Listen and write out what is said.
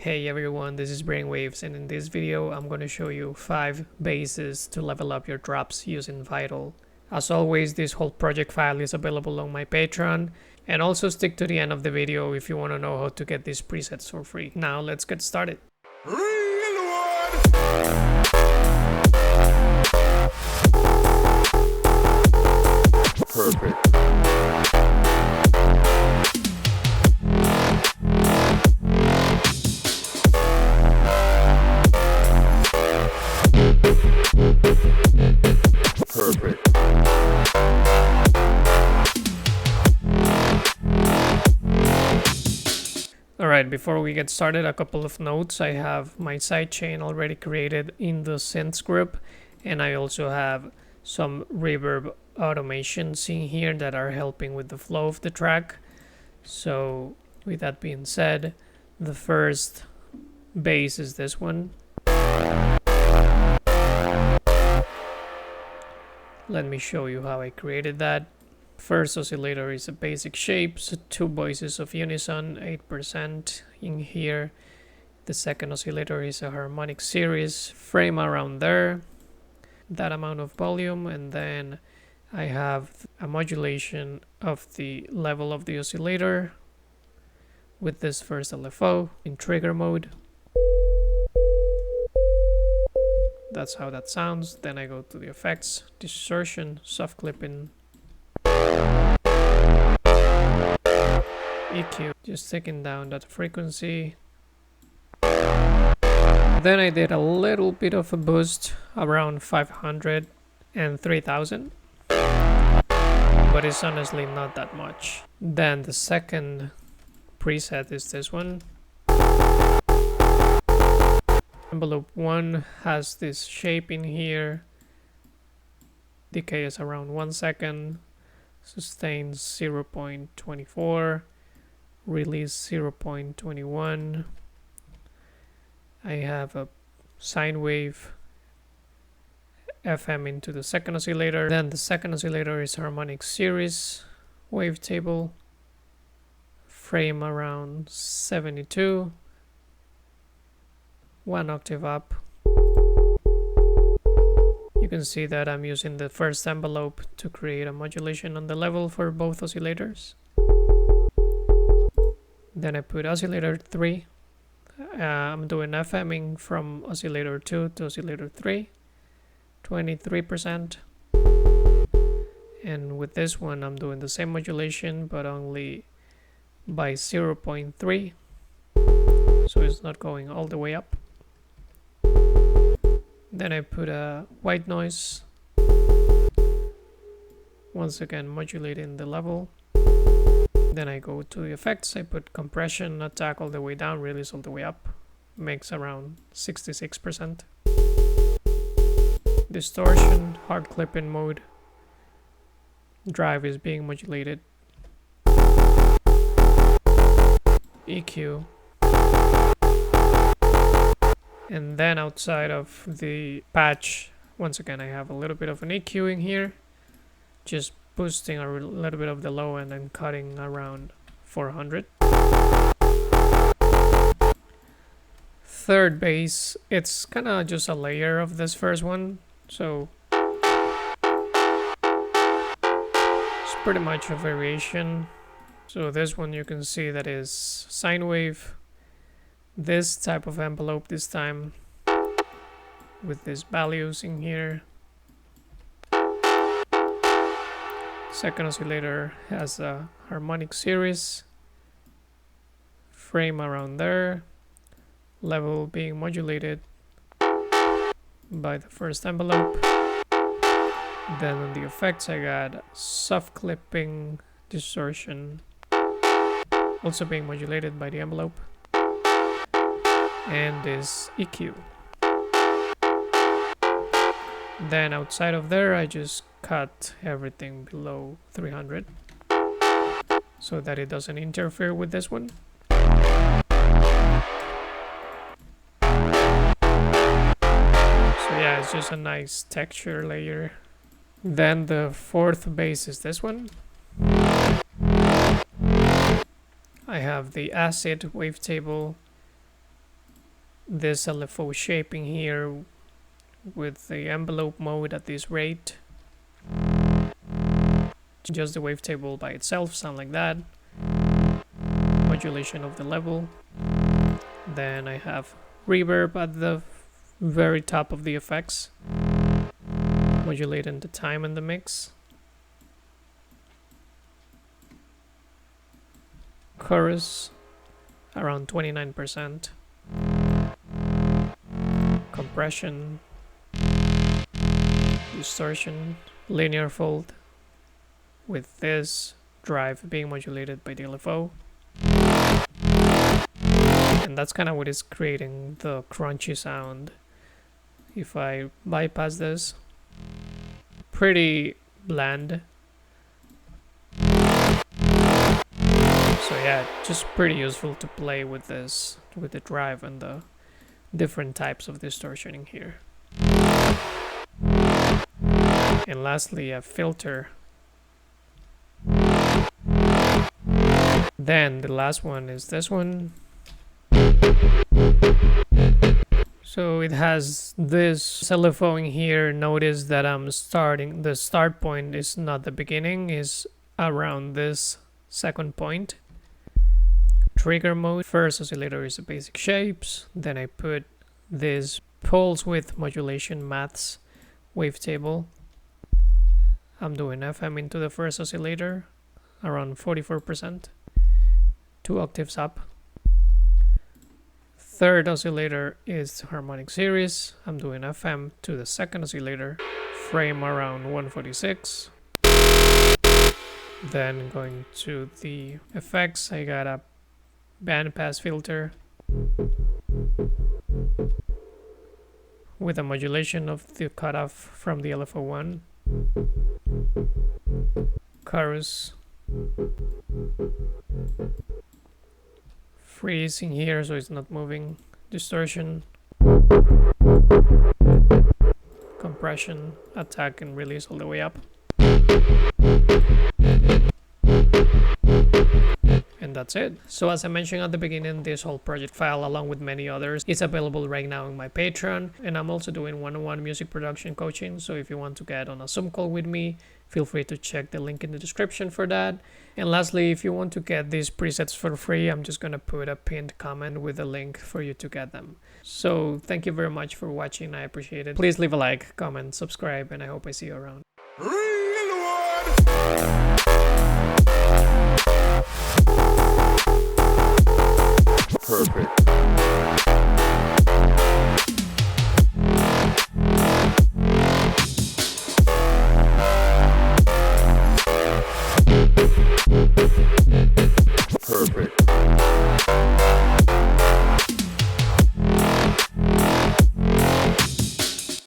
Hey everyone, this is Brainwaves, and in this video I'm going to show you 5 bases to level up your drops using Vital. As always, this whole project file is available on my Patreon, and also stick to the end of the video if you want to know how to get these presets for free. Now let's get started. Perfect. Perfect. Alright, before we get started, a couple of notes. I have my sidechain already created in the synths group, and I also have some reverb automations in here that are helping with the flow of the track. So with that being said, the first bass is this one. Let me show you how I created that. First oscillator is a basic shape, so 2 voices of unison, 8% in here. The second oscillator is a harmonic series, frame around there, that amount of volume, and then I have a modulation of the level of the oscillator with this first LFO in trigger mode. That's how that sounds. Then I go to the effects, distortion, soft clipping, EQ, just taking down that frequency. Then I did a little bit of a boost around 500 and 3000, but it's honestly not that much. Then the second preset is this one. Envelope 1 has this shape in here. Decay is around 1 second. Sustains 0.24. Release 0.21. I have a sine wave FM into the second oscillator. Then the second oscillator is harmonic series wavetable. Frame around 72. 1 octave up. You can see that I'm using the first envelope to create a modulation on the level for both oscillators. Then I put oscillator 3. I'm doing FMing from oscillator 2 to oscillator 3, 23%. And with this one I'm doing the same modulation but only by 0.3, so it's not going all the way up. Then I put a white noise, once again modulating the level. Then I go to the effects, I put compression, attack all the way down, release all the way up, makes around 66%. Distortion, hard clipping mode, drive is being modulated. EQ. And then outside of the patch, once again I have a little bit of an EQ in here, just boosting a little bit of the low end and cutting around 400. Third bass, it's kind of just a layer of this first one, so it's pretty much a variation. So this one you can see that is sine wave, this type of envelope this time with these values in here. Second oscillator has a harmonic series, frame around there, level being modulated by the first envelope. Then on the effects I got soft clipping, distortion, also being modulated by the envelope, and this EQ. Then outside of there I just cut everything below 300 so that it doesn't interfere with this one. So yeah, it's just a nice texture layer. Then the fourth bass is this one. I have the acid wavetable this LFO shaping here with the envelope mode at this rate. Just the wavetable by itself sound like that. Modulation of the level. Then I have reverb at the very top of the effects, modulating the time in the mix. Chorus around 29%. Compression, distortion, linear fold, with this drive being modulated by the LFO. And that's kind of what is creating the crunchy sound. If I bypass this, pretty bland. So yeah, just pretty useful to play with this, with the drive and the different types of distortioning here. And lastly, a filter. Then the last one is this one. So it has this LFO in here. Notice that I'm starting, the start point is not the beginning, is around this second point. Trigger mode, first oscillator is the basic shapes, then I put this pulse width modulation maths wavetable. I'm doing FM into the first oscillator, around 44%, 2 octaves up. Third oscillator is harmonic series. I'm doing FM to the second oscillator, frame around 146. Then going to the effects, I got a bandpass filter with a modulation of the cutoff from the LFO1. Chorus. Freeze in here so it's not moving. Distortion. Compression, attack and release all the way up. And that's it. So as I mentioned at the beginning, this whole project file, along with many others, is available right now in my Patreon. And I'm also doing one-on-one music production coaching. So if you want to get on a Zoom call with me, feel free to check the link in the description for that. And lastly, if you want to get these presets for free, I'm just going to put a pinned comment with a link for you to get them. So thank you very much for watching. I appreciate it. Please leave a like, comment, subscribe, and I hope I see you around. Perfect.